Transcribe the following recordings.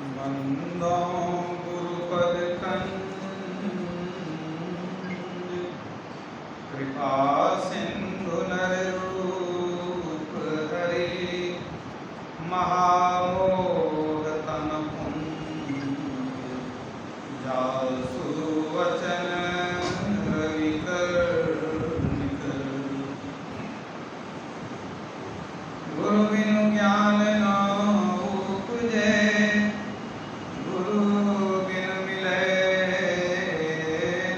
वंदो गुरुपद कृपा सिंधु नररूप हरि महामोह तन जासु वचन रविकर गुरु बिनु ज्ञान न उपजे गुरु बिनु मिले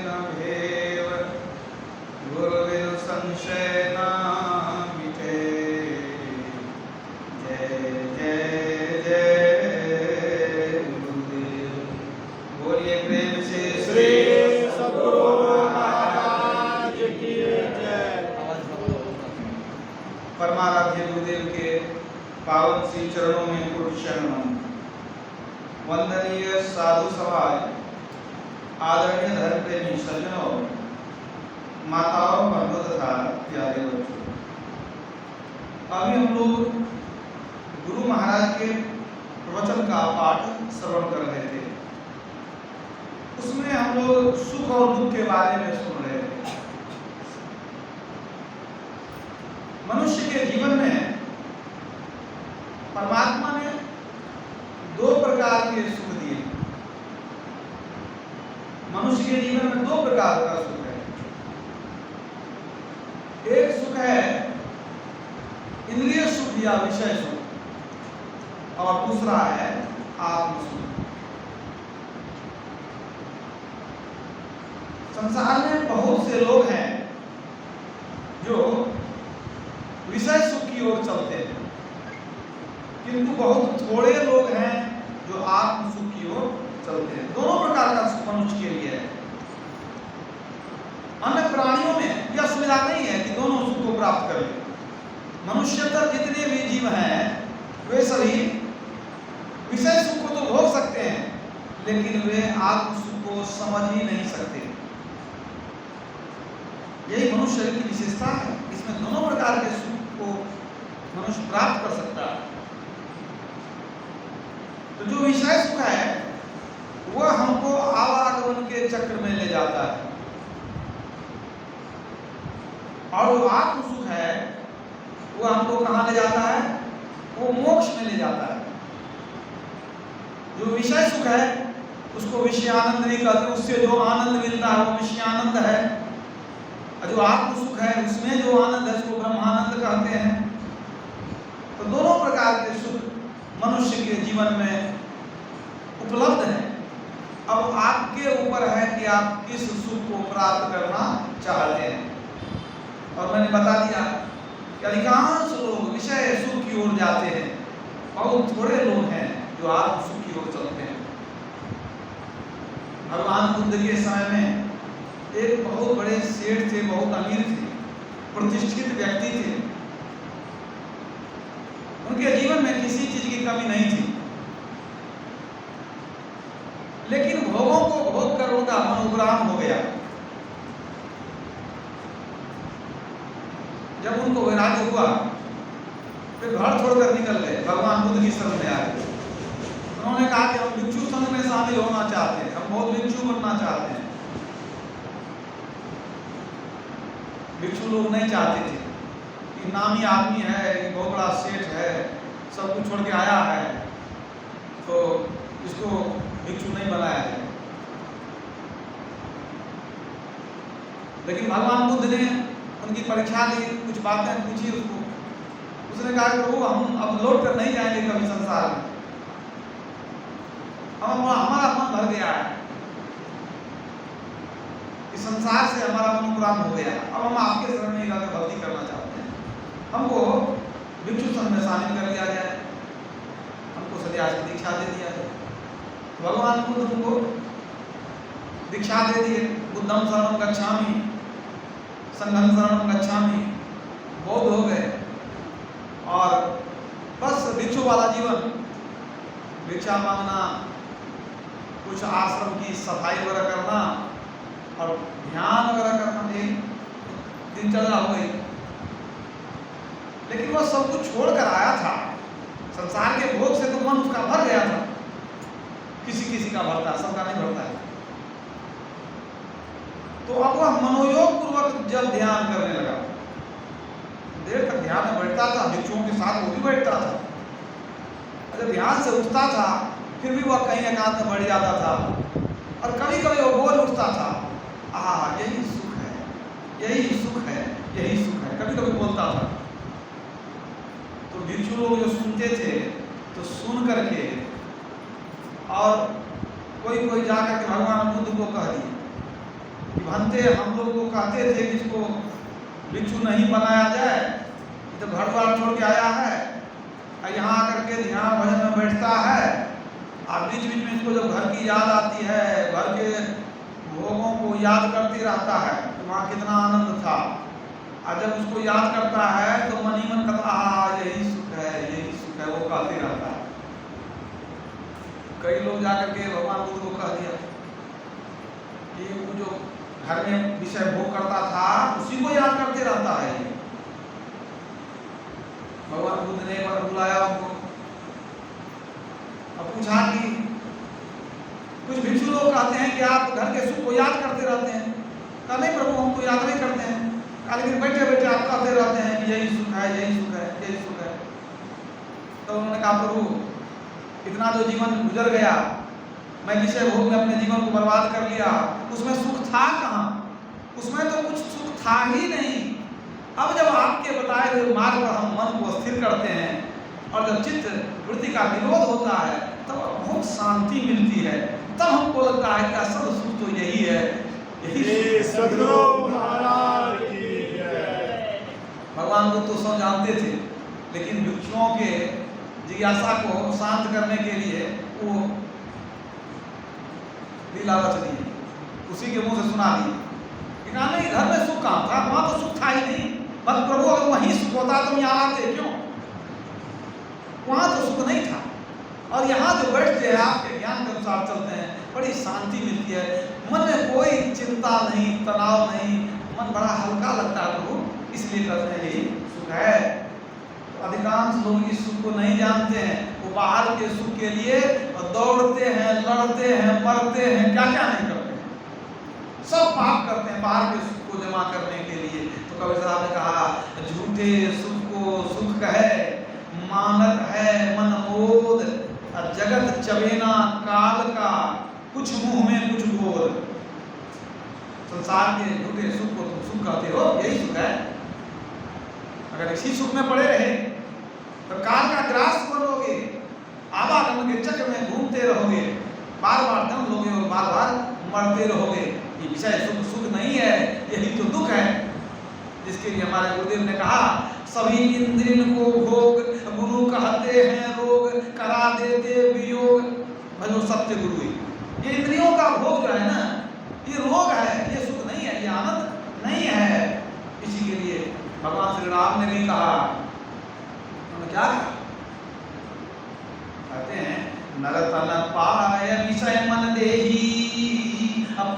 न भेव गुरु बिनु संशय न मिटे जय जय जय गुरुदेव। बोलिए प्रेम से श्री सद्गुरु महाराज की जय। परमाराध्य गुरुदेव के पावन श्री चरणों में कोटि शरणम। वंदनीय साधु समाज, आदरणीय धर्म प्रेमी सज्जनों, माताओं, बंधुओं तथा प्यारे बच्चों, अभी हम लोग गुरु महाराज के प्रवचन का पाठ श्रवण कर रहे थे। उसमें हम लोग सुख और दुख के बारे में सुन रहे थे। मनुष्य के जीवन में परमात्मा ने दो प्रकार के सुख दिए। मनुष्य के जीवन में दो प्रकार का सुख है। एक सुख है इंद्रिय सुख या विषय सुख, और दूसरा है आत्म सुख। संसार में बहुत से लोग हैं जो विषय सुख की ओर चलते हैं, किंतु बहुत थोड़े लोग हैं जो आत्म सुख की ओर चलते हैं। दोनों प्रकार का सुख मनुष्य के लिए है। अन्य प्राणियों में यह सुविधा नहीं है कि दोनों सुख को प्राप्त करें। मनुष्यतर जितने भी जीव हैं वे सभी विषय सुख को तो भोग सकते हैं, लेकिन वे आत्म सुख को समझ ही नहीं सकते। यही मनुष्य की विशेषता है। इसमें दोनों प्रकार के सुख को मनुष्य प्राप्त कर सकता है। तो जो विषय सुख है वह हमको आवागमन के चक्र में ले जाता है, और जो आत्म सुख है वह हमको कहाँ ले जाता है? वो मोक्ष में ले जाता है। जो विषय सुख है उसको विषयानंद नहीं कहते, उससे जो आनंद मिलता है वो विषयानंद है। और जो आत्म सुख है उसमें जो आनंद है उसको ब्रह्मानंद कहते हैं। तो दोनों प्रकार के सुख मनुष्य के जीवन में उपलब्ध है। अब आपके ऊपर है कि आप किस सुख को प्राप्त करना चाहते हैं। और मैंने बता दिया कि अधिकांश लोग विषय सुख की ओर जाते हैं, बहुत थोड़े लोग हैं जो आत्म सुख की ओर चलते हैं। भगवान बुद्ध के समय में एक बहुत बड़े सेठ थे, बहुत अमीर थे, प्रतिष्ठित व्यक्ति थे। उनके जीवन में किसी चीज की कमी नहीं थी, लेकिन भोगों को भोग कर उनका मनोग्राम हो गया। जब उनको वैराग्य हुआ वे घर छोड़कर निकल गए, भगवान बुद्ध की शरण में आ गए। उन्होंने कहा कि हम भिक्षु संघ में शामिल होना चाहते हैं, हम बहुत भिक्षु बनना चाहते हैं। भिक्षु लोग नहीं चाहते थे कि नामी आदमी है, कि बहुत बड़ा सेठ है, सब कुछ छोड़ के आया है, तो इसको भिक्षु नहीं बनाया जाए। लेकिन भगवान बुद्ध ने उनकी परीक्षा ली, कुछ बातें पूछी उसको। उसने कहा कि प्रभु हम अब लौट कर नहीं जाएंगे कभी संसार में, हमारा मन भर गया है, इस संसार से हमारा मनोग्राम हो गया। अब हम आपके शरण में जाकर भक्ति करना चाहते हैं, हमको भिक्षु संघ में शामिल कर लिया जाए, हमको सन्यास की दीक्षा दे दिया जाए। भगवान बुद्ध उनको दीक्षा दे दिए, बुद्धम शरणम गच्छामि संघम शरणम गच्छामि, बौद्ध हो गए। और बस भिक्षु वाला जीवन, भिक्षा मांगना, कुछ आश्रम की सफाई वगैरह करना और ध्यान वगैरह करना, एक दिनचर्या हो गई। लेकिन वह सब कुछ छोड़ कर आया था, संसार के भोग से तो मन उसका भर गया था, किसी का भरता है, सबका नहीं भरता है। तो अब वह मनोयोग पूर्वक जब ध्यान करने लगा, देर तक ध्यान में बैठता था, भिक्षुओं के साथ वो भी बैठता था, जब ध्यान से उठता था फिर भी वह कहीं एकांत में बैठ जाता था, और कभी कभी वो बोल उठता था, यही सुख है, यही सुख है, यही सुख है, कभी कभी बोलता था। तो भिक्षु लोग जो सुनते थे तो सुन करके, और कोई कोई जाकर के भगवान बुद्ध को कह दिए कि भंते, हम लोग को कहते थे कि इसको भिक्षु नहीं बनाया जाए, तो घर बार छोड़ के आया है, और यहाँ आकर के ध्यान भजन में बैठता है, और बीच बीच में इसको जब घर की याद आती है, घर के भोगों को याद करते रहता है तो वहाँ कितना आनंद था, और जब उसको याद करता है तो मन ही मन कहता यही सुख है, यही सुख है, वो कहते रहता है। कई लोग जाकर के भगवान बुद्ध को कह दिया कि वो जो घर में विषय भोग करता था उसी को याद करते रहता है। भगवान बुद्ध ने एक बार बुलाया उनको, अब पूछा कि कुछ भिक्षु लोग कहते हैं कि आप घर के सुख को याद करते रहते हैं। कहा नहीं प्रभु, हम तो याद नहीं करते हैं, लेकिन बैठे बैठे आप कहते रहते हैं कि यही सुख है, यही सुख है, यही सुख है। तो उन्होंने कहा प्रभु, इतना जो जीवन गुजर गया, मैं विषय भोग में अपने जीवन को बर्बाद कर लिया, उसमें सुख था कहाँ? उसमें तो कुछ सुख था ही नहीं। अब जब आपके बताए हुए मार्ग पर हम मन को स्थिर करते हैं और जब चित्त वृत्ति का विरोध होता है तब बहुत शांति मिलती है, तब हमको लगता है कि असल सुख तो यही है, यही सद्गुरु महाराज की जय। भगवान को तो सब जानते थे, लेकिन भिक्षुओं के जिज्ञासा को शांत करने के लिए वो लीला रच दिए, उसी के मुंह से सुना दिए कि कहा नहीं, घर में सुख कहाँ था, वहां तो सुख था ही नहीं। बस प्रभु, अगर वहीं सुख होता तुम यहाँ आते क्यों? वहां तो सुख नहीं था, और यहाँ जो बैठते हैं आपके ज्ञान के अनुसार चलते हैं, बड़ी शांति मिलती है, मन में कोई चिंता नहीं, तनाव नहीं, मन बड़ा हल्का लगता है प्रभु, इसलिए कहते हैं यही सुख है। तो अधिकांश लोग इस सुख को नहीं जानते हैं, वो बाहर के सुख के लिए दौड़ते हैं, लड़ते हैं, मरते हैं, क्या क्या नहीं करते हैं, सब पाप करते हैं बाहर के सुख को जमा करने के लिए। तो कबीर साहब ने कहा, झूठे सुख को सुख कहे, मानत है मन मोद, जगत चबेना काल का, कुछ मुंह में कुछ बोल। संसार के झूठे सुख को तुम सुख कहते हो, यही सुख है। अगर इसी सुख में पड़े रहे तो काल का ग्रास बनोगे, आवागमन के चक्र में घूमते रहोगे, बार बार जन्म लोगे और बार बार मरते रहोगे। ये विषय सुख सुख नहीं है, यही तो दुख है, जिसके लिए हमारे गुरुदेव ने कहा, सभी इंद्रियों को भोग गुरु कहते हैं रोग, करा देते वियोग भजो सत्य गुरु। ये इंद्रियों का भोग जो है ना, ये रोग है, ये सुख नहीं है, ये आनंद नहीं है। इसी के लिए भगवान श्री राम ने भी कहा, उन्होंने क्या कहा? कहते हैं नरतन पाय विषय मन देही,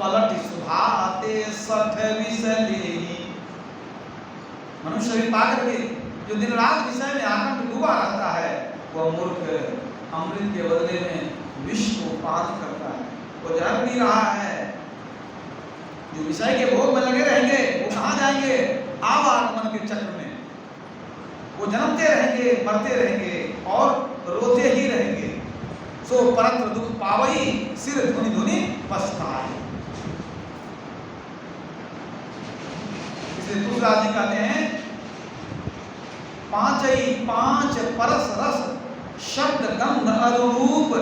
पलट सुभाते सठ विषय लेही। मनुष्य भी पाकर के जो दिन रात विषय में आकर डूबा रहता है, वह मूर्ख अमृत के बदले में विष को पान करता है, वो जहर पी रहा है। जो विषय के भोग में लगे रहेंगे वो कहाँ जाएंगे? आवागमन के चक्र में वो जन्मते रहेंगे, मरते रहेंगे और रोते ही रहेंगे। सो परत्र दुख पावई, सिर धुनि धुनि पछताए। इसलिए तुलसीदास जी कहते हैं, पांच परस रस शब्द गंध अरूप,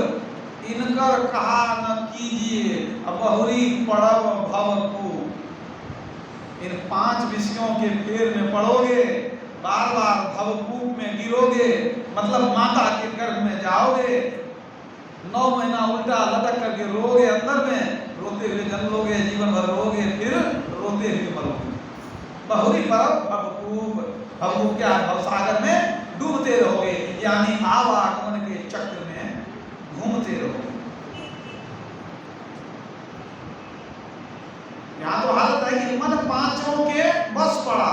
इनकर कहा न कीजिए बहुरी पड़व भवकू। इन 5 विषयों के फेर में पड़ोगे, बार बार भवकूप में गिरोगे, मतलब माता के गर्भ में जाओगे, 9 महीना उल्टा लटक करके रोगे, अंदर में रोते हुए जन्म लोगे, जीवन भर रोगे, फिर रोते हुए मरोगे। बहुरी पड़व भवकूप, भवकूप क्या? भवसागर में डूबते रहोगे, यानी आवागमन के चक्र में घूमते रहोगे। यहाँ तो हालत है कि मन 5 के बस पड़ा।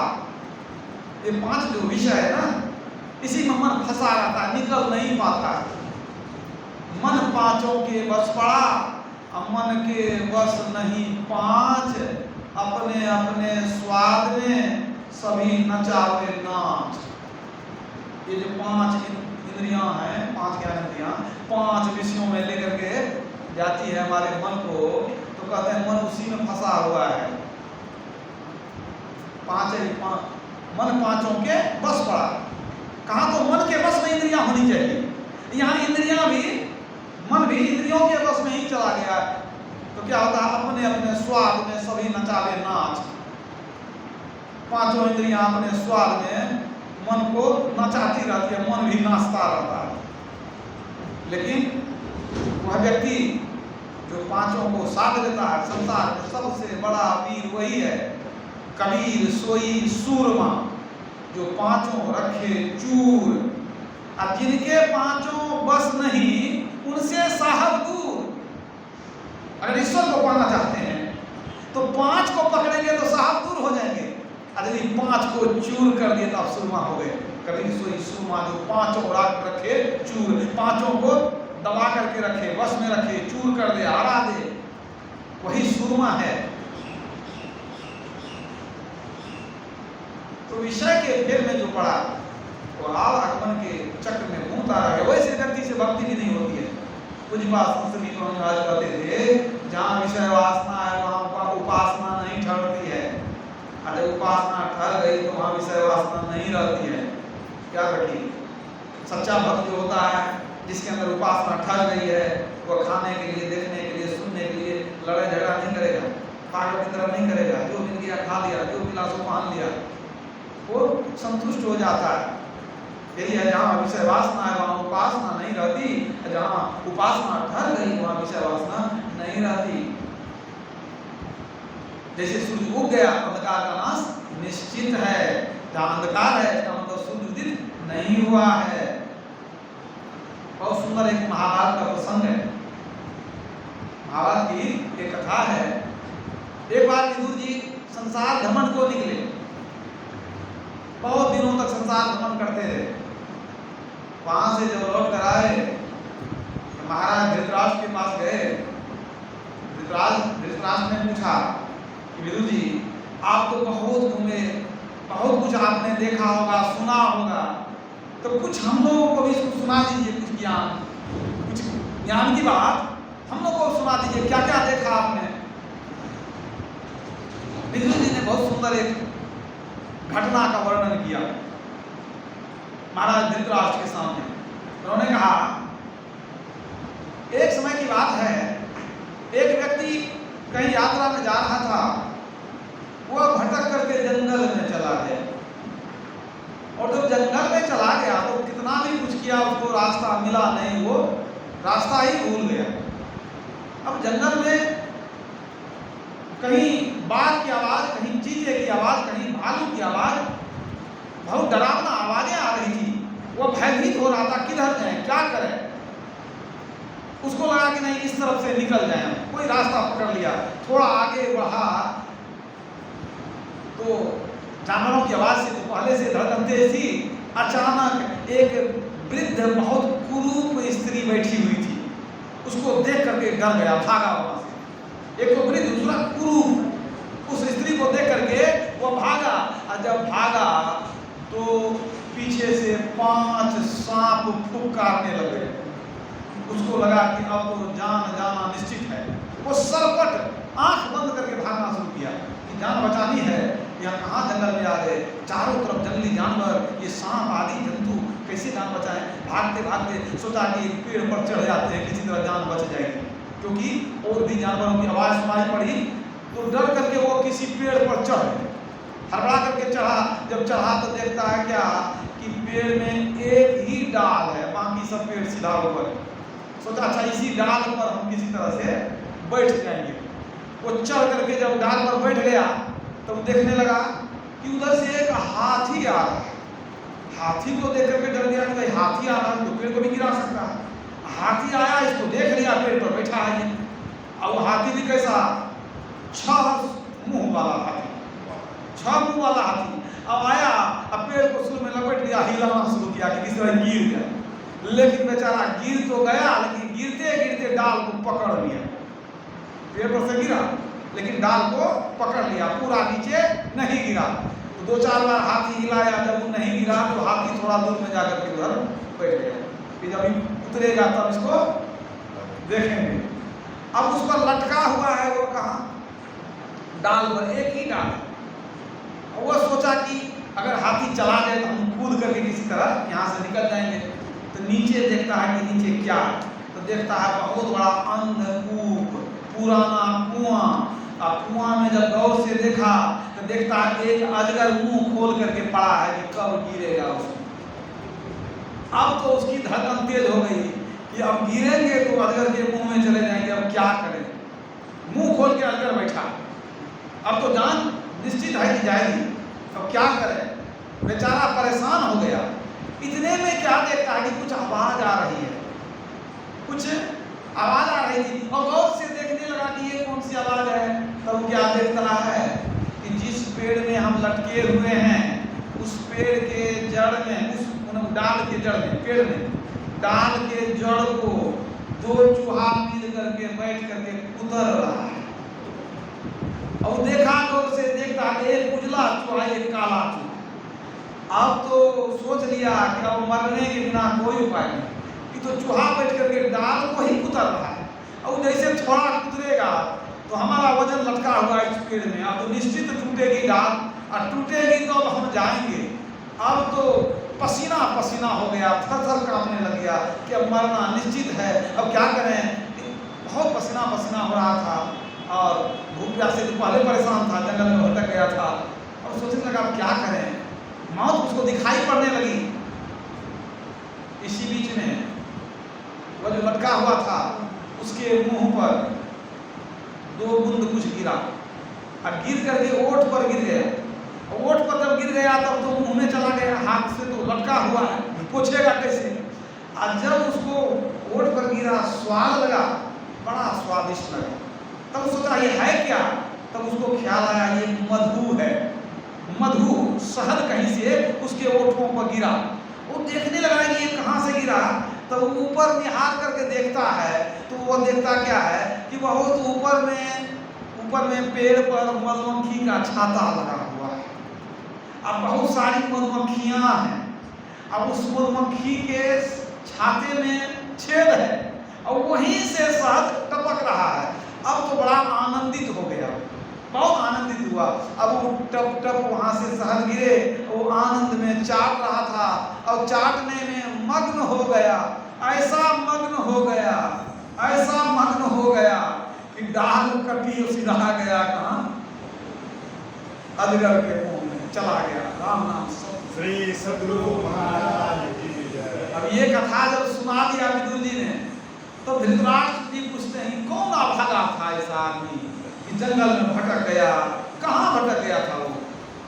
ये 5 जो विषय है ना, इसी में मन फंसा रहता है, निकल नहीं पाता है। मन पांचों के बस पड़ा, अब मन के बस नहीं पांच, अपने अपने स्वाद में सभी नचावे नाच। ये जो पांच इंद्रियां हैं, पांच ज्ञान इंद्रियां, पांच विषयों में लेकर के जाती है हमारे मन को, तो कहते हैं मन उसी में फंसा हुआ है। मन पांचों के बस पड़ा। कहा तो मन के बस में इंद्रियां होनी चाहिए, यहाँ इंद्रियां भी, मन भी इंद्रियों के बस में ही चला गया। तो क्या होता है, अपने अपने स्वाद में सभी नचावे नाच। पांचों इंद्रियां अपने स्वाद में मन को नचाती रहती है, मन भी नाचता रहता है। लेकिन वह व्यक्ति जो पांचों को साध लेता है, संसार में सबसे बड़ा वीर वही है। कबीर सोई सूरमा, जो पांचों रखे चूर। अब जिनके पांचों बस नहीं, उनसे साहब दूर। अगर ईश्वर को पाना चाहते हैं तो पांच को पकड़ेंगे तो साहब दूर हो जाएंगे। अगर पांच को चूर कर दिए तो आप सुरमा हो गए। कबीर सोई सूरमा, जो पांचों रखे चूर, पांचों को दबा करके रखे, बस में रखे, चूर कर दे, हरा दे, वही सूरमा है। तो विषय के फेर में जो पड़ा वो आल आगमन के चक्र में घूमता रह गया। वैसे व्यक्ति से भक्ति भी नहीं होती है। कुछ बात संस्कृति महाराज कहते थे, जहाँ विषय वासना है वहाँ उपासना नहीं ठहरती है। अगर उपासना ठहर गई तो वहाँ विषय वासना नहीं रहती है। क्या रखी, सच्चा भक्त जो होता है, जिसके अंदर उपासना ठहर गई है, वह खाने के लिए, देखने के लिए, सुनने के लिए लड़ाई झगड़ा नहीं करेगा, पागल की तरह नहीं करेगा। जो मिल गया खा लिया, जो मिला सो पहन लिया, वो संतुष्ट हो जाता है। यही है, जहाँ विषय वासना है वहाँ उपासना नहीं रहती, जहाँ उपासना ठहर गई वहाँ विषय वासना नहीं रहती। जैसे सूर्य उग गया, अंधकार का नाश निश्चित है। जहाँ अंधकार है इसका मतलब सूर्य उदित नहीं हुआ है। बहुत सुंदर एक महाभारत का प्रसंग है। महाभारत की एक कथा है। एक बार विदुर जी संसार भ्रमण को निकले। बहुत दिनों तक संसार भ्रमण करते रहे। वहां से जब लौट कर आए, महाराज धृतराष्ट्र के पास गए। धृतराष्ट्र ने पूछा कि विदुर जी, आप तो बहुत घूमे, बहुत कुछ आपने देखा होगा, सुना होगा, तो कुछ हम लोगों को भी सुना दीजिए, कुछ ज्ञान की बात हम लोगों को सुना दीजिए। क्या क्या देखा आपने? विदुर जी ने बहुत सुंदर एक घटना का वर्णन किया महाराज धृतराष्ट्र के सामने। उन्होंने कहा, एक समय की बात है, एक व्यक्ति कहीं यात्रा में जा रहा था। वह भटक करके जंगल में चला गया, और जब जंगल में चला गया तो कितना भी कुछ किया उसको रास्ता मिला नहीं, वो रास्ता ही भूल गया। अब जंगल में कहीं बाघ की आवाज, कहीं चीते की आवाज, कहीं भालू की आवाज, बहुत डरावना आवाजें आ रही थी। वो भयभीत हो रहा था, किधर जाए, क्या करें। उसको लगा कि नहीं, इस तरफ से निकल जाए। कोई रास्ता पकड़ लिया, थोड़ा आगे बढ़ा तो जानवरों की आवाज से तो पहले से धड़कन तेज थी। अचानक एक वृद्ध बहुत कुरूप स्त्री बैठी हुई थी। उसको देख करके डर गया, भागा वहां से। एक तो वृद्ध, दूसरा कुरूप। उस स्त्री को देख करके वो भागा, और जब भागा तो पीछे से 5 सांप फुफकारने लगे। उसको लगा कि अब तो जाना निश्चित है। वो सरपट आंख बंद करके भागना शुरू किया कि जान बचानी है। यहाँ कहाँ जंगल में आ गए, चारों तरफ जंगली जानवर, ये सांप आदि जंतु, कैसे जान बचाएं। भागते भागते सोचा कि पेड़ पर चढ़ जाते हैं, किसी तरह जान बच जाएगी। क्योंकि और भी जानवरों की आवाज सुनाई पड़ी तो डर करके वो किसी पेड़ पर चढ़ गए। हड़बड़ा करके चढ़ा। जब चढ़ा तो देखता है क्या कि पेड़ में एक ही डाल है, बाकी सब पेड़ सीधा ऊपर है। सोचा अच्छा इसी डाल पर हम किसी तरह से बैठ जाएंगे। वो चढ़ करके जब डाल पर बैठ गया तो देखने लगा कि उधर से एक हाथी आ रहा है। हाथी को देख करके डर गया कि भाई हाथी आ रहा है तो पेड़ को भी गिरा सकता है। हाथी आया, इसको देख लिया, पेड़ पर बैठा है ये। अब वो हाथी भी कैसा, 6 मुंह वाला हाथी, 6 मुंह वाला हाथी। अब आया, अब पेड़ को शुरू में लपेट लिया, हिलाना शुरू किया कि किसी तरह गिर जाए। लेकिन बेचारा गिर तो गया, लेकिन गिरते गिरते डाल को पकड़ लिया। पेड़ पर से गिरा लेकिन डाल को पकड़ लिया, पूरा नीचे नहीं गिरा। तो 2-4 बार हाथी हिलाया, जब वो नहीं गिरा तो हाथी थोड़ा दूर में जाकर के उधर बैठ गया कि जब उतरेगा तब इसको देखेंगे। अब उस पर लटका हुआ है वो कहाँ, डाल पर, एक ही डाल है। वो सोचा कि अगर हाथी चला जाए तो हम कूद करके किसी तरह यहाँ से निकल जाएंगे। तो नीचे देखता है कि नीचे क्या, तो देखता है बहुत बड़ा अंधकूप, पुराना कुआं। और कुआं में जब गौर से देखा तो देखता है एक अजगर मुंह खोल करके पड़ा है कि कब गिरेगा उसको। अब तो उसकी धड़कन तेज हो गई कि अब गिरेंगे तो अजगर के मुंह में चले जाएंगे, अब क्या करें। मुंह खोल के अजगर बैठा, अब तो जान निश्चित है कि जाएगी, अब क्या करें। बेचारा परेशान हो गया। इतने में क्या देखता है कि कुछ आवाज आ रही है, कुछ आवाज आ रही थी और गौर से देखने लगा कि ये कौन सी आवाज है। तब क्या देखता है कि जिस पेड़ में हम लटके हुए हैं उस पेड़ के जड़ में, उस डाल के जड़ में, पेड़ में डाल के जड़ को 2 चूहा मिल करके बैठ करके उतर रहा है। और देखा गौर से देखता है एक उजला चूहा एक काला चूहा। अब तो सोच लिया कि अब मरने के बिना कोई उपाय नहीं, तो चूहा बैठ करके डाल को ही कुतर रहा है। और जैसे थोड़ा कुतरेगा तो हमारा वजन लटका हुआ इस पेड़ में, अब तो निश्चित टूटेगी डाल, और टूटेगी तो अब हम जाएंगे। अब तो पसीना पसीना हो गया, थर-थर कांपने लग गया कि अब मरना निश्चित है, अब क्या करें। बहुत पसीना पसीना हो रहा था और भूख प्यासे तो पहले परेशान था, जंगल में भटक गया था। और सोचने लगा अब क्या करें, मौत उसको दिखाई पड़ने लगी। इसी बीच में वो जो लटका हुआ था उसके मुंह पर 2 बूंद कुछ गिरा और गिर करके ओठ पर गिर गया। और ओठ पर जब गिर गया तब तो मुंह में चला गया, हाथ से तो लटका हुआ है, पोंछेगा कैसे। और जब उसको ओठ पर गिरा, स्वाद लगा, बड़ा स्वादिष्ट लगा। तब सोचा ये है क्या, तब उसको ख्याल आया ये मधु है, मधु, शहद कहीं से उसके ओठों पर गिरा। वो देखने लगा कि ये कहाँ से गिरा। तो ऊपर निहार करके देखता है तो वो देखता क्या है कि बहुत ऊपर में पेड़ पर मधुमक्खी का छाता लगा हुआ है। अब बहुत सारी मधुमक्खियां हैं, अब उस मधुमक्खी के छाते में छेद है और वहीं से शहद टपक रहा है। अब तो बड़ा आनंदित हो गया, बहुत आनंदित हुआ। अब वो टप टप वहां से शहद गिरे, वो आनंद में चाट रहा था और चाटने में मग्न हो गया। ऐसा मग्न हो गया, ऐसा मग्न हो गया कि डाल कटी सीधा गया कहाँ, अजगर के मुंह में चला गया। राम नाम श्री सद्गुरु महाराज की जय। अब ये कथा जब सुना दिया विदुर जी ने तो धृतराष्ट्र जी पूछते हैं कौन अभागा था ऐसा आदमी कि जंगल में भटक गया। कहाँ भटक गया था वो,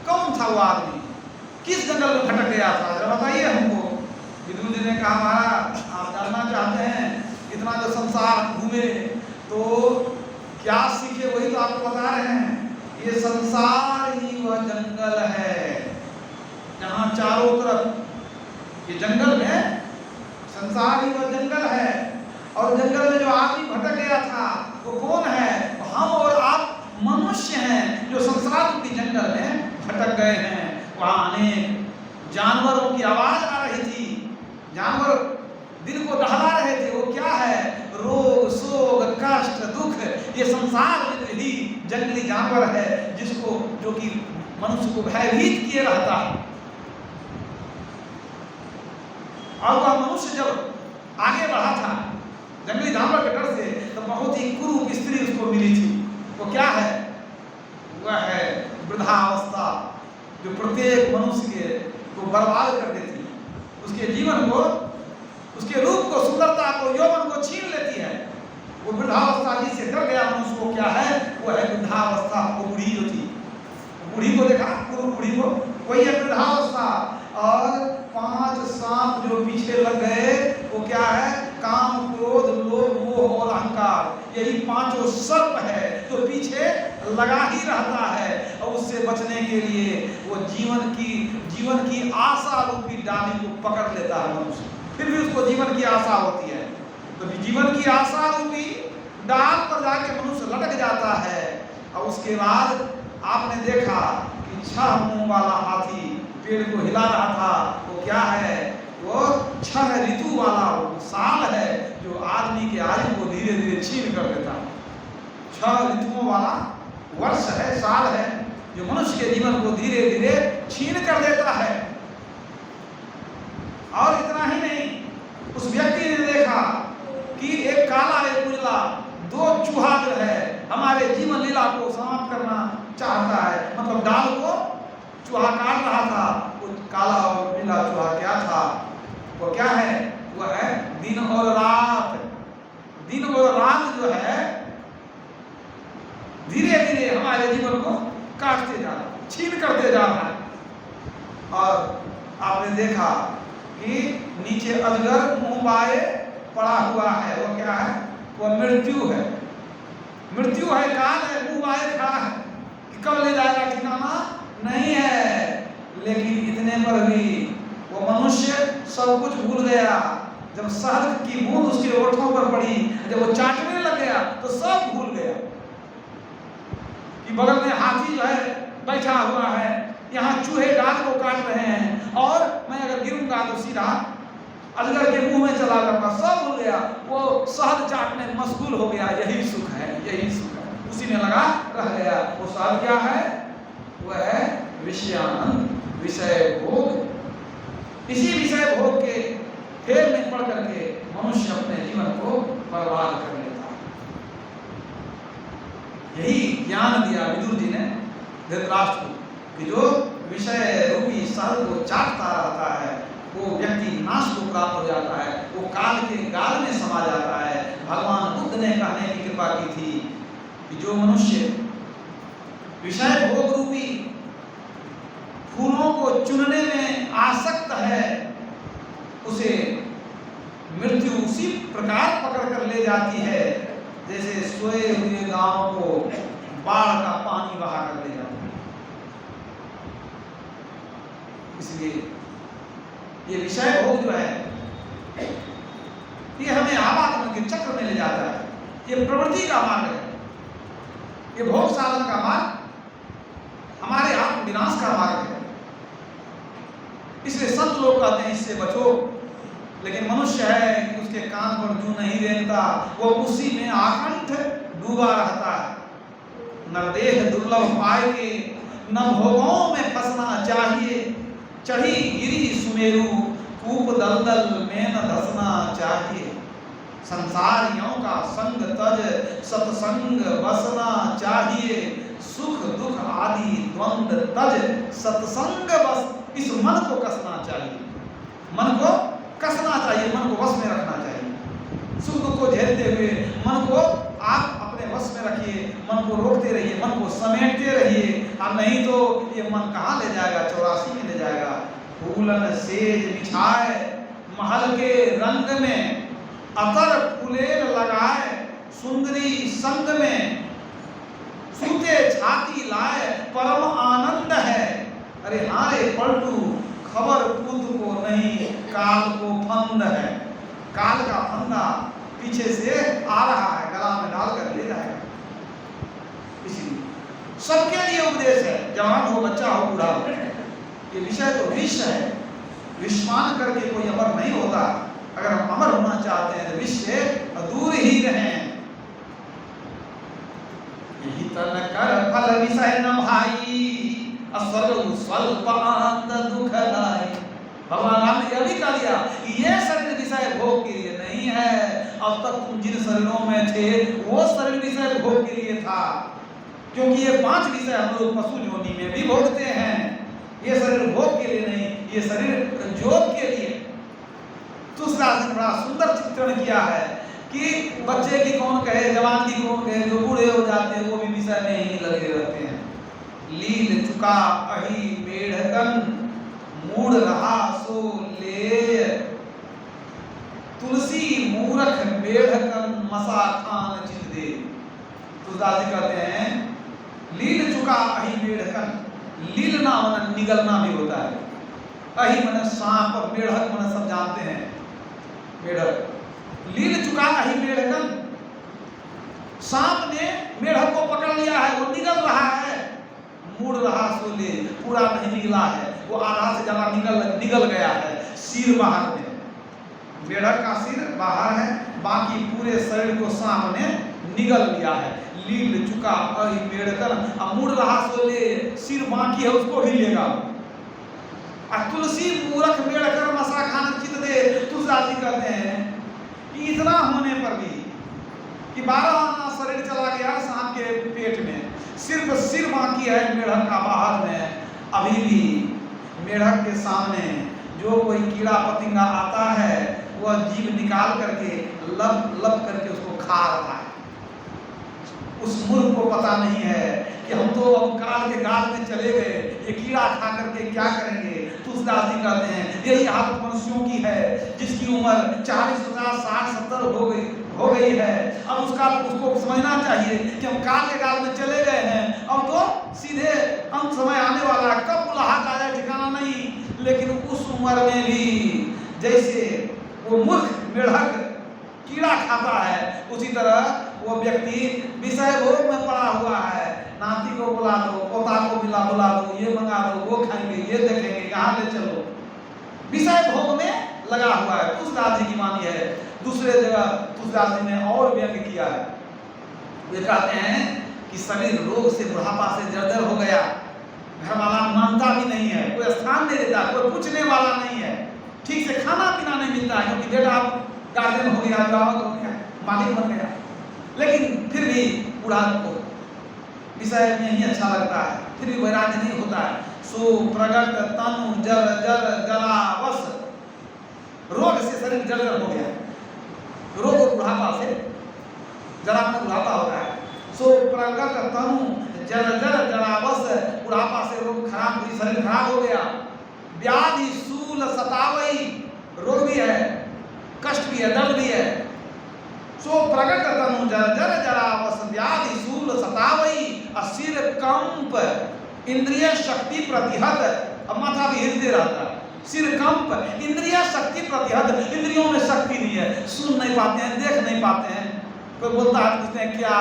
कौन था वो आदमी, किस जंगल में भटक गया था, जरा बताइए हमको। विदुर जी ने कहा महाराज आप जानना चाहते हैं इतना जो संसार घूमे तो क्या सीखे, वही तो आपको बता रहे हैं। ये संसार ही वह जंगल है जहाँ चारों तरफ, ये जंगल में संसार ही वह जंगल है। और जंगल में जो आदमी भटक गया था वो कौन है, हम और आप मनुष्य हैं जो संसार की जंगल में भटक गए हैं। वहाँ अनेक जानवरों की आवाज आ रही थी, जानवर दिल को दहला रहे थे। वो क्या है, रोग शोक कष्ट दुख, ये संसार में ही जंगली जानवर है जिसको, जो कि मनुष्य को भयभीत किए रहता है। और वह मनुष्य जब आगे बढ़ा था जंगली जानवर के डर से तो बहुत ही कुरूप स्त्री उसको मिली थी। वो क्या है, वह है वृद्धावस्था जो प्रत्येक मनुष्य को बर्बाद कर देती है, उसके जीवन को, उसके रूप को, सुंदरता को, यौवन को छीन लेती है। वो वृद्धावस्था जिससे डर गया मनुष्य को क्या है, वो है वृद्धावस्था। वो बूढ़ी जो थी, बूढ़ी को देखा, कुरूप बूढ़ी को, वही है वृद्धावस्था। और 5 सांप जो पीछे लग गए वो क्या है, काम क्रोध लोभ मोह और अहंकार। यही 5 सर्प है जो पीछे लगा ही रहता है। और उससे बचने के लिए वो जीवन की आशा रूपी डाली को पकड़ लेता है मनुष्य। फिर भी उसको जीवन की आशा होती है। तो जीवन की आशा रूपी डाल पर जाके मनुष्य लटक जाता है। और उसके बाद आपने देखा कि 6 मुंह वाला हाथी पेड़ को हिला रहा था। वो क्या है? वो 6 ऋतु वाला साल है जो आदमी के आयु को धीरे धीरे छीन कर देता है। 6 ऋतुओं वाला वर्ष है, साल है, जो मनुष्य के जीवन को धीरे धीरे छीन कर देता है। और इतना ही नहीं, उस व्यक्ति ने देखा कि एक काला एक उजला 2 चूहा जो है हमारे जीवन लीला को समाप्त करना चाहता है। मतलब डाल को चूहा काट रहा था। वो काला और नीला चूहा क्या था? वो क्या है? वो है दिन और रात। दिन और रात जो है धीरे धीरे हमारे जीवन को काटते जा रहा है, छीन करते जा रहा है। और आपने देखा कि नीचे अजगर मुंह बाए पड़ा हुआ है। वो क्या है? वो मृत्यु है। मृत्यु है, काल है, मुंह बाए खड़ा है कि कब ले जाएगा ठिकाना नहीं है। लेकिन इतने पर भी वो मनुष्य सब कुछ भूल गया। जब शहद की बूंद उसके ओठों पर पड़ी, जब वो चाटने लग गया तो सब भूल गया कि बगल में हाथी जो है बैठा हुआ है, यहाँ चूहे डाल को काट रहे हैं, और मैं अगर गिरूंगा तो सीधा अजगर के मुंह में चला जाऊंगा। सब भूल गया, वो शहद चाटने में मशगूल हो गया। यही सुख है, यही सुख है, उसी में लगा रह गया। वो शहद क्या है? वह है विषयानंद, विषय भोग। इसी विषय भोग के फेर में पड़ करके मनुष्य अपने जीवन को बर्बाद कर लेता है। यही ज्ञान दिया विदुर जी ने धृतराष्ट्र को कि जो विषय रूपी शहद को चाटता रहता है वो व्यक्ति नाश को प्राप्त हो जाता है, वो काल के गाल में समा जाता है। भगवान बुद्ध ने कहने की कृपा की थी कि जो मनुष्य विषय भोग रूपी फूलों को चुनने में आसक्त है, उसे मृत्यु उसी प्रकार पकड़ कर ले जाती है जैसे सोए हुए गांव को बाढ़ का पानी बहा कर ले जाता है। इसलिए ये विषय भोग जो है ये हमें आवागमन के चक्र में ले जाता है। ये प्रवृत्ति का मार्ग है, ये भोग साधन का मार्ग हमारे आत्म विनाश का मार्ग है। इसलिए संत लोग कहते हैं इससे बचो। लेकिन मनुष्य है कि उसके कान पर जू नहीं रेंगता, वो उसी में आकंठ डूबा रहता है। न देह दुर्लभ पाए के न भोगों में फंसना चाहिए, चढ़ी गिरी सुमेरु कूप दलदल में न धसना चाहिए। संसारियों का संग तज सत्संग बसना चाहिए, सुख दुख आदि द्वंद तज सत्संग बस। इस मन को कसना चाहिए, मन को कसना चाहिए, मन को वश में रखना चाहिए। सुख दुख को झेलते हुए मन को आप अपने वश में रखिए, मन को रोकते रहिए, मन को समेटते रहिए। और नहीं तो ये मन कहाँ ले जाएगा? 84 में ले जाएगा। फूलन सेज बिछाए महल के रंग में, अतर फुलेल लगाए सुंदरी संग में, सूते छाती लाए परम आनंद है। अरे हारे पलटू खबर पूत को नहीं, काल को फंद है। काल का फंदा पीछे से आ रहा है, गला में डालकर ले जाएगा। इसीलिए सबके लिए उपदेश है, जवान हो, बच्चा हो, बूढ़ा हो। ये विषय तो विष है, विषमान करके कोई अमर नहीं होता। अगर हम अमर होना चाहते हैं तो विष से दूर ही रहें। यही तन कर फल विषय न भाई, अस्वर्ग स्वल्प आनंद दुख लाई। भगवान राम ने यह भी कह दिया कि ये शरीर विषय भोग के लिए नहीं है। अब तक तुम जिन शरीरों में थे वो शरीर विषय भोग के लिए था, क्योंकि ये 5 विषय हम लोग पशु योनि में भी भोगते हैं। ये शरीर भोग के लिए नहीं, ये शरीर जोग के लिए। तुलसीदास ने बड़ा सुंदर चित्रण किया है कि बच्चे की कौन कहे, जवान की कौन कहे, जो बूढ़े हो जाते हैं वो भी विषय में ही लगे रहते हैं। लील चुका अही मेढ़कन, मूढ़ रहा सो ले, तुलसी मूरख मेढ़कन मसा खान चित दे। तुलसीदास जी कहते हैं लील चुका अही मेढ़कन। लीलना मन निगलना भी होता है। अही मन सांप और मेढ़क मन सब जानते हैं। मेढक, लील चुका ही मेढकन, सांप ने मेढक को पकड़ लिया है, वो निगल रहा है, मुड़ रहा सोले, पूरा नहीं निकला है, वो आधा से ज्यादा निगल गया है, सिर बाहर में, मेढक का सिर बाहर है, बाकी पूरे शरीर को सांप ने निगल लिया है। लील चुका अहि मेढकन, अब मुड़ रहा सोले, सिर बाकी है उसको भी लेगा। तुलसी मूरख मेढकर मसा खान चित दे, तुलसीदास जी कहते हैं कि इतना होने पर भी कि 12 आना शरीर चला गया सांप के पेट में, सिर्फ सिर बाकी है मेढक का बाहर में, अभी भी मेढक के सामने जो कोई कीड़ा पतिंगा आता है वह जीभ निकाल करके लब लब करके उसको खा रहा है। उस मूर्ख को पता नहीं है कि हम तो अब काल के गाल में चले गए, ये कीड़ा खा करके क्या करेंगे। तुलसीदास जी कहते हैं यही हालत मनुष्यों की है, जिसकी उम्र 40, 50, 60, 70 हो गई है। अब उसको समझना चाहिए कि हम काल के गाल में चले गए हैं, अब तो सीधे अंत समय आने वाला है, कब बुलाहट आ जाए ठिकाना नहीं। लेकिन उस उम्र में भी जैसे वो मूर्ख मेढक कीड़ा खाता है, उसी तरह वो व्यक्ति विषय भोग में पड़ा हुआ है। नाती को बुला दो, पोता को बुला दो, ये मंगा दो, वो खाएंगे, ये देखेंगे, यहाँ ले चलो, विषय भोग में लगा हुआ है। तुलसीदास जी की वाणी है। दूसरे जगह तुलसीदास जी ने और व्यंग किया है, वे कहते हैं कि शरीर रोग से बुढ़ापा से जर्जर हो गया, घर वाला मानता भी नहीं है, कोई स्थान नहीं देता, कोई पूछने वाला नहीं है, ठीक से खाना पीना नहीं मिलता है, क्योंकि बेटा गार्जियन हो गया, विवाह हो गया, मालिक बन गया, लेकिन फिर भी बूढ़ा को विषय में ही अच्छा लगता है, फिर भी वैराग्य नहीं होता है। सो प्रगट तनु जर जर जरावस, रोग से शरीर जर्जर हो गया, रोग और बुढ़ापा से, जरा में बुढ़ापा होता है। सो प्रगट तनु जर जर जरावस, बुढ़ापा से रोग खराब हुई, शरीर खराब हो गया। व्याधि शूल सतावई, रोग भी है, कष्ट भी है, दर्द भी है। सो प्रगट तनु जर जर जरावस, व्याधि शूल सतावई, असिर कंप, इंद्रिय शक्ति प्रतिहत, अब माथा भी हिलते रहता है, सिर कंप, इंद्रिय शक्ति प्रतिहत, इंद्रियों में शक्ति नहीं है, सुन नहीं पाते हैं, देख नहीं पाते हैं, कोई बोलता है पूछते हैं क्या,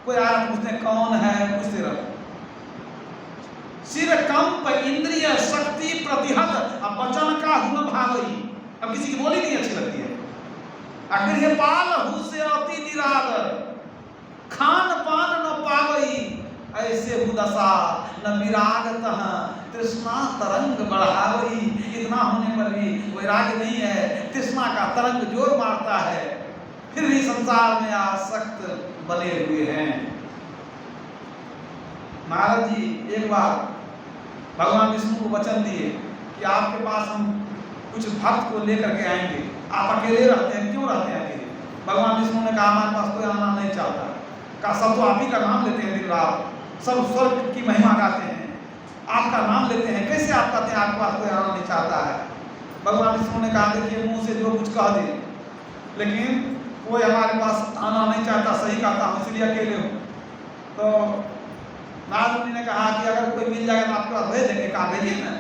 कोई आ रहा पूछते हैं कौन है, पूछते रहते। सिर कंप, इंद्रिय शक्ति प्रतिहत, अब वचन का हुन भावई, अब किसी की बोली नहीं अच्छी लगती है। आखिर ये पाल हु से अति निरादर, खान पान न पावई, ऐसे हुदशा न विराग तह तृष्णा तरंग बढ़ावई। इतना होने पर भी वैराग्य नहीं है, तृष्णा का तरंग जोर मारता है, फिर भी संसार में आसक्त बने हुए हैं। नारद जी एक बार भगवान विष्णु को वचन दिए कि आपके पास हम कुछ भक्त को लेकर के आएंगे, आप अकेले रहते हैं, क्यों रहते हैं अकेले। भगवान विष्णु ने कहा हमारे पास कोई आना नहीं चाहता, कहा सब तो आप ही का नाम लेते हैं दिन रात, सब स्वर्ग की महिमा गाते हैं, आपका नाम लेते हैं, कैसे आप कहते हैं आपके पास कोई आना नहीं चाहता है। भगवान विष्णु ने कहा देखिए मुंह से जो कुछ कह दे, लेकिन कोई हमारे पास आना नहीं चाहता, सही कहता हूँ, इसलिए अकेले हूँ। तो नारद मुनि ने कहा कि अगर कोई मिल जाएगा तो आपके पास भेज देंगे। कहा भेजिए ना।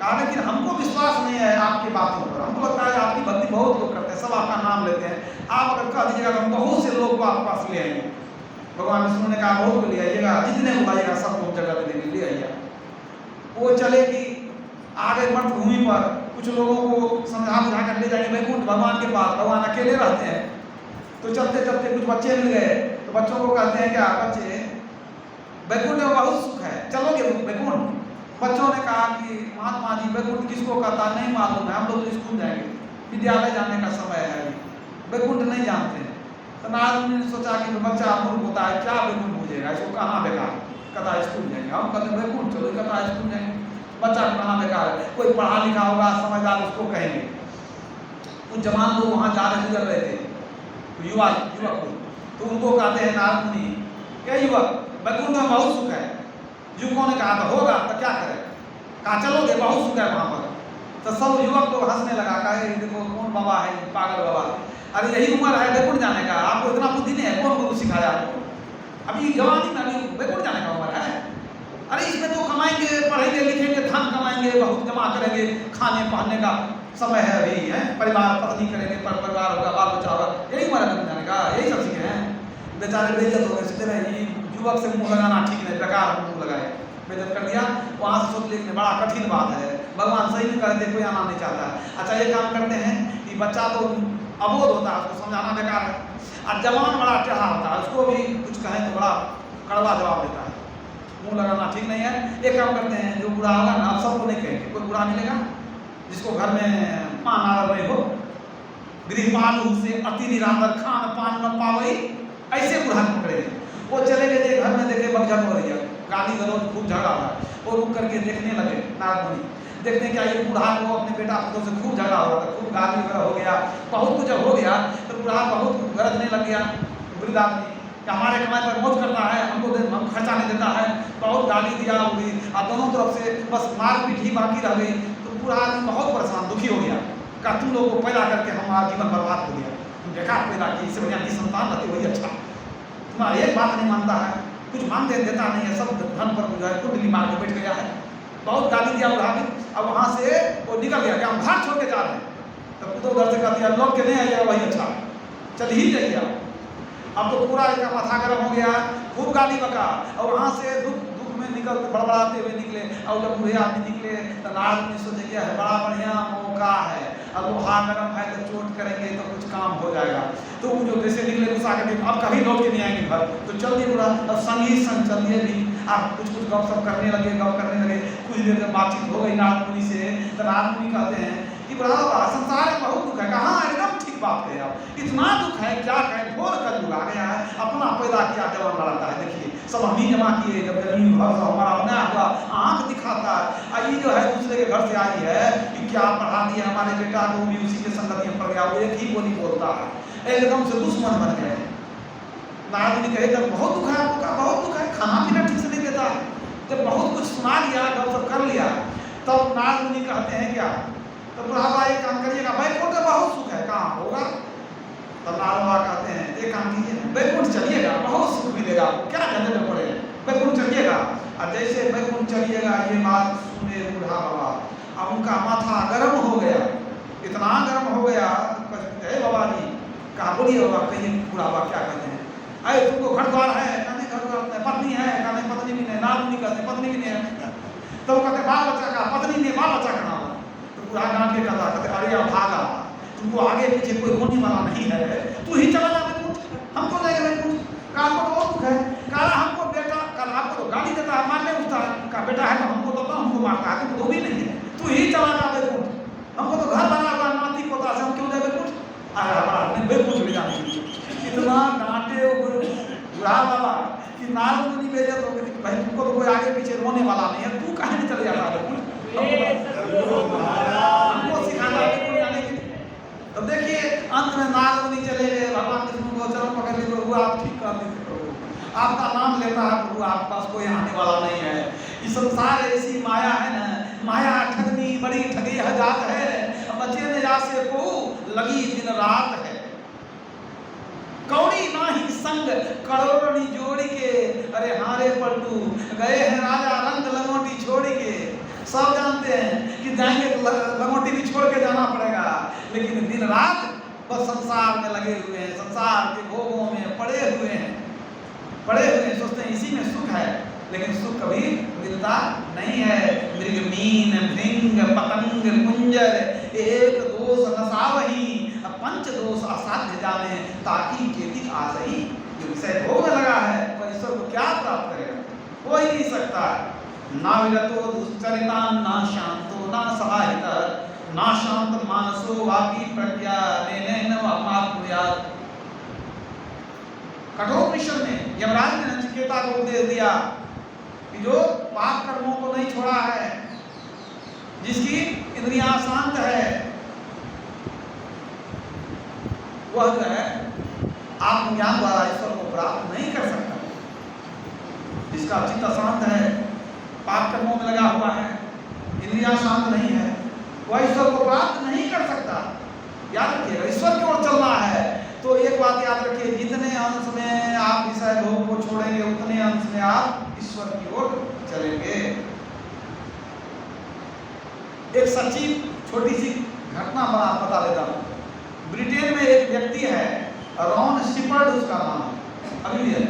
कहा लेकिन हमको विश्वास नहीं है आपकी बातों पर, हमको लगता है आपकी भक्ति बहुत लोग करते हैं, सब आपका नाम लेते हैं, आप अगर कह दीजिएगा तो हम बहुत से लोग को आपके पास ले आएंगे। भगवान विष्णु ने कहा बहुत को ले आइएगा, जितने बुलाइएगा सबको जगह पे ले आइएगा। वो चले कि आगे मठ भूमि पर कुछ लोगों को समझा बुझा कर ले जाएंगे वैकुंठ भगवान के पास, भगवान अकेले रहते हैं। तो चलते चलते कुछ बच्चे मिल गए, तो बच्चों को कहते हैं क्या बच्चे वैकुंठ में बहुत सुख है, चलोगे वैकुंठ। बच्चों ने कहा कि महात्मा जी वैकुंठ किसको कहता नहीं मालूम है, हम लोग तो स्कूल जाएंगे, विद्यालय जाने का समय है, वैकुंठ नहीं जानते हैं। तो नारद ने सोचा कि बच्चा मूर्ख होता है, क्या वैकुंठ पूछेगा, इसको कहाँ बेकार, कहता स्कूल जाएंगे। हम कहते वैकुंठ चलो, कहता स्कूल जाएंगे, बच्चा कहाँ बेकार है, कोई पढ़ा लिखा होगा समझदार उसको कहेंगे। कुछ जवान लोग वहाँ जा रहे गुजर रहे थे, युवक, तो उनको कहते हैं नारद मुनि क्या युवक वैकुंठ में बहुत सुख है। युवकों ने कहा तो होगा तो क्या करें, कहा चलोगे बहुत सुख है वहाँ पर। तो सब युवक लोग हंसने लगा, कहा देखो कौन बाबा है, पागल बाबा, अरे यही उम्र है वैकुंठ जाने का, आपको इतना बुद्धि नहीं है, कौन गुरु सिखाया आपको, अभी जवानी में अभी वैकुंठ जाने का उम्र है। अरे इसमें तो कमाएंगे, पढ़ेंगे लिखेंगे, धन कमाएंगे, बहुत जमा करेंगे, खाने पहनने का समय है अभी है, परिवार पत्नी करेंगे, परिवार होगा, बाल बच्चा होगा, यही उम्र है जाने का, यही सब चीजें हैं। बेचारे बेइज्जत हो गए, सोचते रहे युवक से मुंह लगाना ठीक नहीं, बेकार मुंह लगाए, बेइज्जत कर दिया। वहाँ से सोच लेकिन बड़ा कठिन बात है, भगवान सही में करते, कोई आना नहीं चाहता। अच्छा ये काम करते हैं कि बच्चा तो अबोध होता है, उसको समझाना बेकार है, और जवान बड़ा टेढ़ा होता है, उसको भी कुछ कहें तो बड़ा कड़वा जवाब देता है, मुंह लगाना ठीक नहीं है। एक काम करते हैं, जो बूढ़ा होगा ना, सबको नहीं कहेंगे, कोई बूढ़ा मिलेगा जिसको घर में पान आ रही हो, गृहपालू से अति निरादर खान पान न पावई, ऐसे बूढ़ा पकड़ेंगे। वो चले गए घर में, देखे बगझट हो रही है, गाली गलौज खूब झगड़ा रहा है, वो रुक करके देखने लगे नारद मुनि, देखते क्या ये बूढ़ा को अपने बेटा पुतों से खूब झगड़ा हो रहा था, खूब गाली वगैरह हो गया, बहुत कुछ जब हो गया तो बूढ़ा बहुत गरजने लग गया। वृद्ध आदमी कि हमारे कमाई पर मौज करता है, हमको हम खर्चा नहीं देता है, बहुत गाली दिया होगी, और दोनों तरफ से बस मारपीट ही बाकी रह गई। तो बूढ़ा आदमी बहुत परेशान दुखी हो गया, कहा तुम लोगों को पैदा करके हमारा जीवन बर्बाद हो गया, तुम बेकार पैदा की, इससे बढ़िया निसंतान रहती वही अच्छा, तुम्हारा एक बात नहीं मानता है, कुछ मानते देता नहीं है, सब धन पर जो है कुंडली मार के बैठ गया है, बहुत गाली दिया बूढ़ा भी। अब वहाँ से वो निकल गया कि हम घर छोड़ के जा रहे हैं, तब तो उधर से कहती है लौट के नहीं आइएगा वही अच्छा, चल ही जाइए आप। अब तो पूरा इसका माथा गर्म हो गया, खूब गाली बका, और वहाँ से दुख में निकल बड़बड़ाते हुए निकले। और जब बूढ़े आदमी निकले तो नारद मुनि सोचे क्या है, बड़ा बढ़िया मौका है, अब लोहा गर्म है तो चोट करेंगे तो कुछ काम हो जाएगा। तो वो जो जैसे निकले गुस्सा करके अब कभी लौट के नहीं आएंगे घर, तो चल दिए पूरा, अब संग ही संग चलिए भी, आप कुछ कुछ गप सप करने लगे, गप करने लगे। कुछ देर जब बातचीत हो गई नारद मुनि से, तो नारद मुनि कहते हैं कि बड़ा संसार में बहुत दुख है। कहाँ एकदम ठीक बात है आप, इतना दुख है क्या कहें, घोर कलयुग आ गया है, अपना पैदा किया जवान लड़ाता है। देखिए सब हम ही जमा किए, जब जमीन भर हमारा बनाया हुआ आँख दिखाता है। ये जो है दूसरे के घर से आई है कि क्या पढ़ा दिया हमारे बेटा को, भी उसी के संगति में पड़ गया, वो एक ही बोली बोलता है, एकदम से दुश्मन बन गए। नारद मुनि कहे जब बहुत दुख है आपको, कहा बहुत दुख है, खाना पीना ठीक से नहीं देता, जब बहुत कुछ सुना लिया, गप सब कर लिया, तब नारद मुनि कहते हैं क्या, तो बुढ़ापा एक काम करिएगा, बैकुंठ में बहुत सुख है, कहाँ होगा। तब नारद बाबा कहते हैं एक काम कीजिए, बैकुंठ चलिएगा, बहुत सुख मिलेगा आपको, क्या झंझट में पड़े, बैकुंठ चलिएगा। और जैसे बैकुंठ चलिएगा ये बात सुने बूढ़ा बाबा, अब उनका माथा गर्म हो गया, इतना गर्म हो गया, हे बाबा जी, कहा बोलिए बाबा, कहिए बूढ़ा बाबा क्या कहते हैं। अरे तुमको घर द्वार है, कहने घर द्वार नहीं, पत्नी है, कहने पत्नी भी नहीं, नारद मुनि कहते पत्नी भी नहीं है। तो कहते बाल बच्चा का, पत्नी ने बाल बच्चा का नाम, पूरा डांट के कहता, कहते अरे भागा, तुमको आगे पीछे कोई होने वाला नहीं है, तू ही चला जा बैकुंठ, हमको जाएगा बैकुंठ। कहा हमको तो बहुत दुख है, कहा हमको बेटा, कल आपको तो गाली देता है, मारने उठता है, कहा बेटा है तो हमको तो हमको मारता है, तुमको तो भी नहीं है, तू ही चला जा बैकुंठ, हमको तो घर बना हुआ नाती पोता से, हम क्यों जाए बैकुंठ, अरे हमारा बैकुंठ भी जाने। इतना डांटे बुढ़ा बाबा कि नारद मुनि भेजे तो भाई तुमको तो कोई आगे पीछे रोने वाला नहीं है, तू कहीं नहीं चले जाता बैकुंठ, हमको सिखाना है बैकुंठ जाने के लिए। तो देखिए अंत में नारद मुनि चले गए, भगवान विष्णु को चरण पकड़ लिए, प्रभु आप ठीक कर दीजिए, प्रभु आपका नाम लेता है, प्रभु आपके पास कोई आने वाला नहीं है। इस संसार ऐसी माया है ना, माया ठगनी बड़ी ठगी जात है, बचे ने जा से को लगी दिन रात है, कौड़ी नाही संग करोड़नी जोड़ी के, अरे हारे पलटू गए हैं राजा रंग लंगोटी छोड़ी के। सब जानते हैं कि जाएंगे तो लंगोटी भी छोड़ के जाना पड़ेगा, लेकिन दिन रात बस संसार में लगे हुए हैं, संसार के भोगों में पड़े हुए हैं, सोचते हैं इसी में सुख है, लेकिन सुख कभी मिलता नहीं है। मृग मीन भृंग पतंग कुंजर एक दोष नसावही, पंच दोष असाध्य जाने, ताकि केति आसही। जो विषय भोग में लगा है वह ईश्वर को क्या प्राप्त करेगा, हो ही नहीं सकता। ना विरतो दुश्चरिता ना शांतो ना सहायित, ना शांत मानसो वापी प्रज्ञा नेन वाप्नुयात्। कठोपनिषद में यमराज ने नचिकेता को उपदेश दिया कि जो पाप कर्मों को नहीं छोड़ा है, जिसकी इंद्रियां शांत है, वह जो है आत्मज्ञान द्वारा ईश्वर को प्राप्त नहीं कर सकता। जिसका चित्त शांत है, पाप कर्मों में लगा हुआ है, इंद्रियां शांत नहीं है, वह ईश्वर को प्राप्त नहीं कर सकता। याद रखिएगा, ईश्वर की ओर चलना है तो एक बात याद रखिए, जितने अंश में आप विषय भोग को छोड़ेंगे उतने अंश में आप ईश्वर की ओर चलेंगे। एक सच्ची छोटी सी घटना बता देता हूँ। ब्रिटेन में एक व्यक्ति है, रॉन शिपर्ड उसका नाम है, अभी भी है।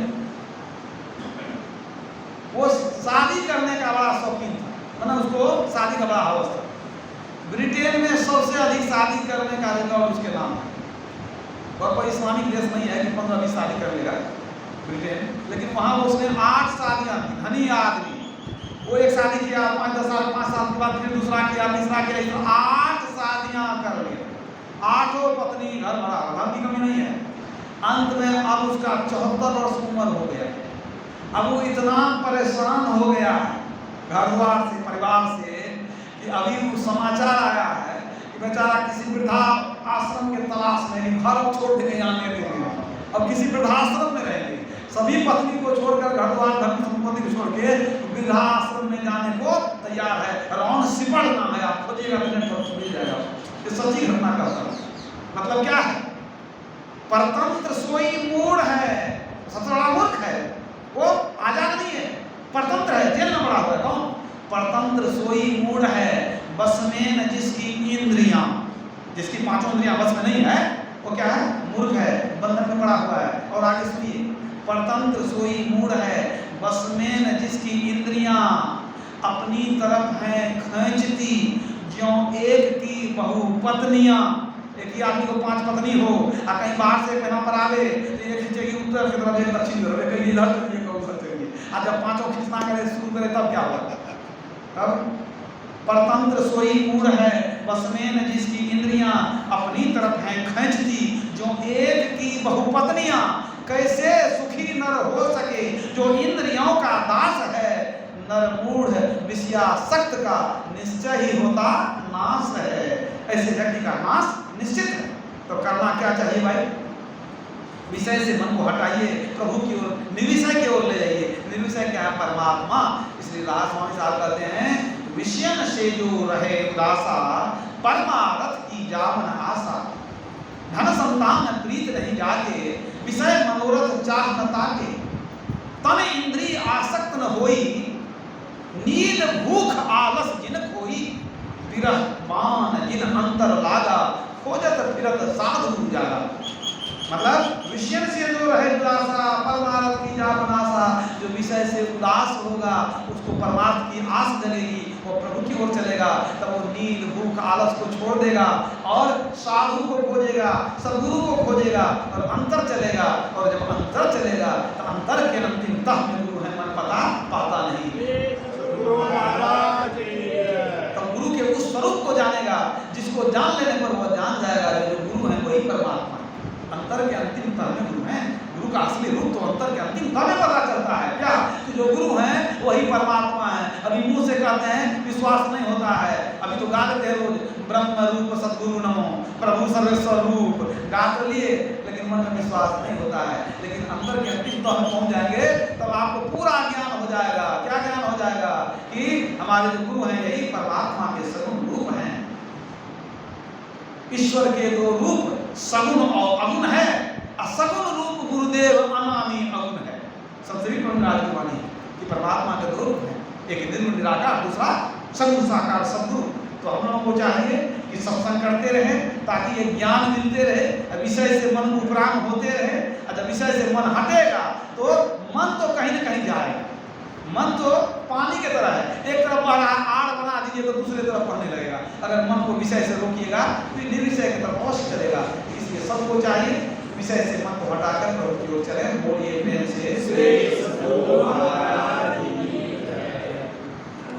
वो शादी करने का बड़ा शौकीन था, मतलब उसको शादी का बड़ा हवस था। ब्रिटेन में सबसे अधिक शादी करने का रिकॉर्ड उसके नाम है। और कोई इस्लामिक देश नहीं है कि 15-20 शादी कर लेगा ब्रिटेन, लेकिन वहाँ उसने 8 शादियाँ की। धनी आदमी, वो एक शादी किया, 5-10 साल 5 साल के बाद फिर दूसरा किया, तीसरा किया, इस 8 शादियाँ कर लिया। 8 पत्नी, घर भरा, धन की कमी नहीं है। अंत में अब उसका 74 वर्ष उम्र हो गया। अब वो इतना परेशान हो गया है घर द्वार से, परिवार से, कि अभी वो समाचार आया है कि बेचारा किसी वृद्धा आश्रम के तलाश में, घर छोड़ के आने देंगे, अब किसी वृद्धाश्रम में रहेंगे। सभी पत्नी को छोड़कर, घर द्वार धन संपत्ति को छोड़ के वृद्धाश्रम में जाने को तैयार है। रॉन शिपर्ड नाम है, आप खोजिएगा इंटरनेट पर मिल जाएगा। ये सच्ची घटना का मतलब क्या है? परतंत्र सोई मूढ़ है, सबसे बड़ा मूर्ख है, वो आजाद नहीं है, परतंत्र है, जेल में पड़ा हुआ है। कौन? परतंत्र सोई मूढ़ है, बस में न जिसकी इंद्रियां, जिसकी 5 इंद्रियां बस में नहीं है, वो क्या है? मूर्ख है, बंधन में पड़ा हुआ है। और आगे सुनिए, परतंत्र सोई मूढ़ है, बस में न जिसकी इंद्रियां अपनी तरफ है खींचती, ज्यों एक की बहु पत्नियां। एक ही आदमी को 5 पत्नी हो, और कहीं बाहर से पहना पर आवे तो ये खींचेगी उत्तर की तरफ, एक दक्षिण की तरफ, कहीं इधर चलिए, कहीं उधर चलिए। और जब 5 खींचना करे, शुरू करे, तब क्या होगा? तब परतंत्र सोई मूढ़ है, बस में न जिसकी इंद्रियां अपनी तरफ हैं खींचती, जो एक की बहुपत्नियां। कैसे सुखी नर हो सके जो इंद्रियों का दास है, नर मूढ़ विषयासक्त का निश्चय ही होता नाश है। ऐसे व्यक्ति का नाश निश्चित है। तो करना क्या चाहिए भाई? विषय से मन को हटाइए, प्रभु की ओर, निर्विषय की ओर ले जाइए। निर्विषय क्या है? परमात्मा। इसलिए राज स्वामी साहब कहते हैं, विषयन से जो रहे उदासा, परमारथ की जावन आशा। धन संतान प्रीत नहीं जाके, विषय मनोरथ चाह न ताके। तन इंद्रिय आसक्त न होई, नींद भूख आलस जिन खोई। विरह मान जिन अंतर लागा, खोजत फिरत साधु जागा। मतलब विषय से जो रहे उदासा, परमार्थ की जावन आशा। जो विषय से उदास होगा, उसको परमार्थ की आस जलेगी, वो प्रभु की ओर चलेगा। तब वो नींद भूख आलस को छोड़ देगा और साधु को खोजेगा, सदगुरु को खोजेगा और अंतर चलेगा। और जब अंतर चलेगा तो अंतर के अंतिम तह में गुरु है, मन पता पाता नहीं। तो गुरु के उस स्वरूप को जानेगा, जिसको जान लेने पर वह जान जाएगा जो गुरु है वही परमात्मा। अंतर के अंतिम तह में गुरु है। गुरु का असली रूप तो अंतर के अंतिम तह में पता चलता है। क्या? तो जो गुरु है वही परमात्मा है। अभी मुंह से कहते हैं, विश्वास नहीं होता है। अभी तो गा देते हैं रोज, ब्रह्म रूप सदगुरु नमो, प्रभु सर्वेश्वर रूप, गा तो लिए, लेकिन मन में विश्वास नहीं होता है। लेकिन अंतर के अंतिम तह में पहुंच जाएंगे तब आपको पूरा ज्ञान हो जाएगा। क्या ज्ञान हो जाएगा? कि हमारे जो गुरु हैं यही परमात्मा के सगुण रूप हैं। ईश्वर के 2 रूप सगुण और अगुण है। असगुण रूप गुरुदेव अनामी अगुण है। सबसे भी प्रमुख वाणी कि परमात्मा के 2 रूप हैं, एक निर्गुण निराकार, दूसरा सगुण साकार सद्गुरु। तो हम लोगों को चाहिए कि सत्संग करते रहे ताकि ये ज्ञान मिलते रहे, विषय से मन उपराम होते रहे। जब विषय से मन हटेगा तो मन तो कहीं न कहीं जाएगा। मन तो पानी की तरह है, एक तरफ आड़ बना दीजिए तो दूसरे तरफ बहने लगेगा। अगर मन को विषय से रोकिएगा तो निर्विषय की तरफ अवश्य चलेगा। इसलिए सबको चाहिए विषय से मन को हटाकर प्रभु की ओर चले। बोलिए प्रेम से